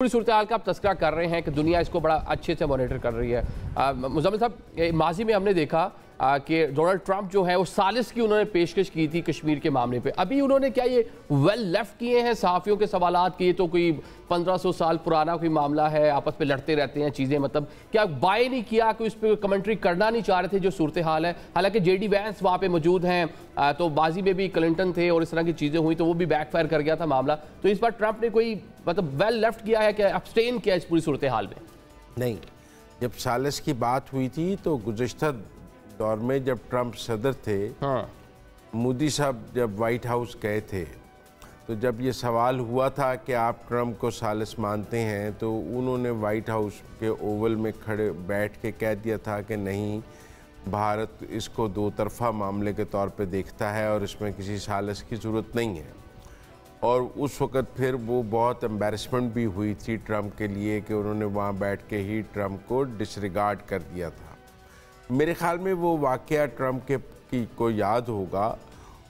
पूरी सूरत-ए-हाल का आप तस्करा कर रहे हैं कि दुनिया इसको बड़ा अच्छे से मॉनिटर कर रही है। मुज़म्मिल साहब, माजी में हमने देखा कि डोनाल्ड ट्रंप जो है वो सालिस की उन्होंने पेशकश की थी कश्मीर के मामले पे। अभी उन्होंने क्या ये वेल लेफ्ट किए हैं सहाफ़ियों के सवालात किए, तो कोई 1500 साल पुराना कोई मामला है, आपस में लड़ते रहते हैं चीज़ें, मतलब क्या बाय नहीं किया, कोई उस पर कमेंट्री करना नहीं चाह रहे थे जो सूरत हाल है। हालांकि जेडी वैंस वहाँ पे मौजूद हैं, तो बाजी में भी क्लिंटन थे और इस तरह की चीज़ें हुई तो वो भी बैकफायर कर गया था मामला। तो इस बार ट्रंप ने कोई मतलब वेल लेफ्ट किया है कि अब्सटेन किया इस पूरी सूरत हाल में? नहीं, जब सालिस की बात हुई थी तो गुज़श्ता दौर में जब ट्रंप सदर थे, मोदी साहब जब वाइट हाउस गए थे, तो जब ये सवाल हुआ था कि आप ट्रंप को सालिस मानते हैं, तो उन्होंने वाइट हाउस के ओवल में खड़े बैठ के कह दिया था कि नहीं, भारत इसको दो तरफ़ा मामले के तौर पे देखता है और इसमें किसी सालिस की ज़रूरत नहीं है। और उस वक़्त फिर वो बहुत एम्बैरसमेंट भी हुई थी ट्रंप के लिए कि उन्होंने वहाँ बैठ के ही ट्रंप को डिसरिगार्ड कर दिया था। मेरे ख़्याल में वो वाक़या ट्रंप की को याद होगा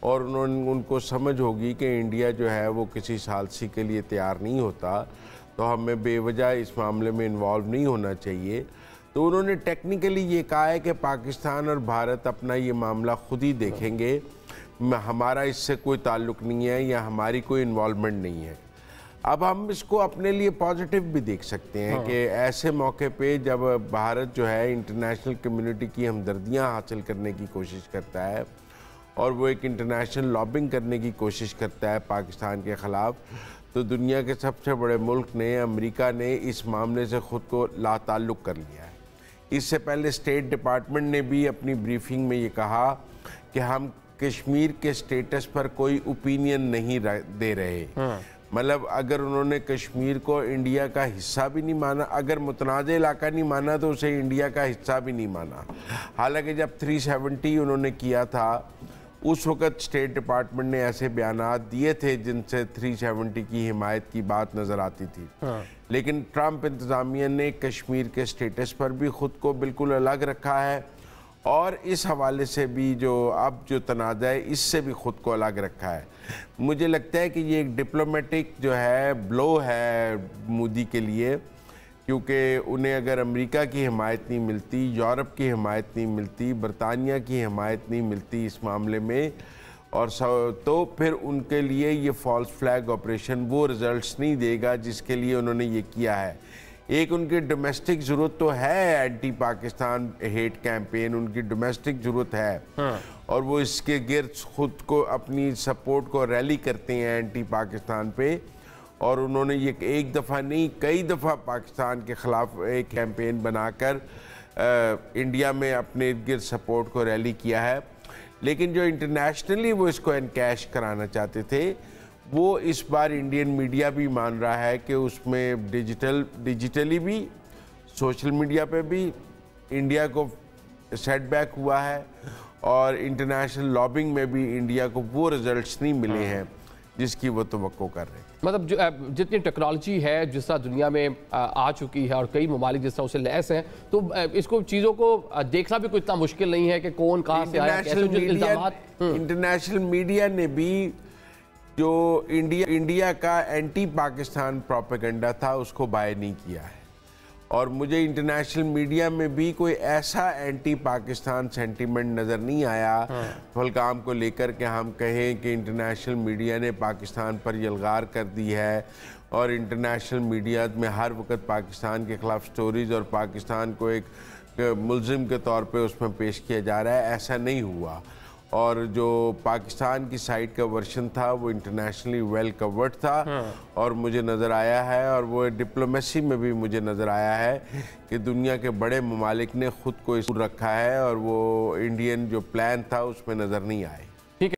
और उनको समझ होगी कि इंडिया जो है वो किसी सालसी के लिए तैयार नहीं होता, तो हमें बेवजह इस मामले में इन्वॉल्व नहीं होना चाहिए। तो उन्होंने टेक्निकली ये कहा है कि पाकिस्तान और भारत अपना ये मामला खुद ही देखेंगे, हमारा इससे कोई ताल्लुक़ नहीं है या हमारी कोई इन्वॉल्वमेंट नहीं है। अब हम इसको अपने लिए पॉजिटिव भी देख सकते हैं कि ऐसे मौके पे जब भारत जो है इंटरनेशनल कम्युनिटी की हमदर्दियाँ हासिल करने की कोशिश करता है और वो एक इंटरनेशनल लॉबिंग करने की कोशिश करता है पाकिस्तान के ख़िलाफ़, तो दुनिया के सबसे बड़े मुल्क ने, अमेरिका ने, इस मामले से ख़ुद को लाताल्लुक़ कर लिया है। इससे पहले स्टेट डिपार्टमेंट ने भी अपनी ब्रीफिंग में ये कहा कि हम कश्मीर के स्टेटस पर कोई ओपिनियन नहीं दे रहे। मतलब अगर उन्होंने कश्मीर को इंडिया का हिस्सा भी नहीं माना, अगर मुतनाज़ इलाका नहीं माना, तो उसे इंडिया का हिस्सा भी नहीं माना। हालांकि जब 370 उन्होंने किया था, उस वक़्त स्टेट डिपार्टमेंट ने ऐसे बयानात दिए थे जिनसे 370 की हिमायत की बात नज़र आती थी। लेकिन ट्रंप इंतज़ामिया ने कश्मीर के स्टेटस पर भी ख़ुद को बिल्कुल अलग रखा है और इस हवाले से भी जो तनाज़ा है, इससे भी ख़ुद को अलग रखा है। मुझे लगता है कि ये एक डिप्लोमेटिक जो है ब्लो है मोदी के लिए, क्योंकि उन्हें अगर अमेरिका की हिमायत नहीं मिलती, यूरोप की हिमायत नहीं मिलती, बरतानिया की हिमायत नहीं मिलती इस मामले में, और तो फिर उनके लिए ये फॉल्स फ्लैग ऑपरेशन वो रिज़ल्ट्स नहीं देगा जिसके लिए उन्होंने ये किया है। एक उनकी डोमेस्टिक ज़रूरत तो है, एंटी पाकिस्तान हेट कैंपेन उनकी डोमेस्टिक ज़रूरत है और वो इसके गिर्द खुद को अपनी सपोर्ट को रैली करते हैं एंटी पाकिस्तान पे, और उन्होंने ये एक दफ़ा नहीं कई दफ़ा पाकिस्तान के ख़िलाफ़ एक कैंपेन बनाकर इंडिया में अपने इर्द गिर्द सपोर्ट को रैली किया है। लेकिन जो इंटरनेशनली वो इसको एनकैश कराना चाहते थे, वो इस बार इंडियन मीडिया भी मान रहा है कि उसमें डिजिटली भी, सोशल मीडिया पे भी इंडिया को सेटबैक हुआ है और इंटरनेशनल लॉबिंग में भी इंडिया को वो रिजल्ट्स नहीं मिले हैं जिसकी वो तवक्को कर रहे हैं। मतलब जो जितनी टेक्नोलॉजी है जिस तरह दुनिया में आ चुकी है और कई ममालिक जिस तरह उसे लैस हैं, तो इसको चीज़ों को देखना भी कोई इतना मुश्किल नहीं है कि कौन कहाँ से आया, कैसे इल्ज़ामात। इंटरनेशनल मीडिया ने भी जो इंडिया का एंटी पाकिस्तान प्रोपेगेंडा था उसको बाय नहीं किया है, और मुझे इंटरनेशनल मीडिया में भी कोई ऐसा एंटी पाकिस्तान सेंटीमेंट नज़र नहीं आया पहलगाम को लेकर कि हम कहें कि इंटरनेशनल मीडिया ने पाकिस्तान पर यलगार कर दी है और इंटरनेशनल मीडिया में हर वक्त पाकिस्तान के ख़िलाफ़ स्टोरीज़ और पाकिस्तान को एक मुल्ज़िम के तौर पे उसमें पेश किया जा रहा है। ऐसा नहीं हुआ, और जो पाकिस्तान की साइड का वर्शन था वो इंटरनेशनली वेल कवर्ड था और मुझे नज़र आया है, और वो डिप्लोमेसी में भी मुझे नज़र आया है कि दुनिया के बड़े ममालिक ने ख़ुद को इस रखा है और वो इंडियन जो प्लान था उसमें नज़र नहीं आए।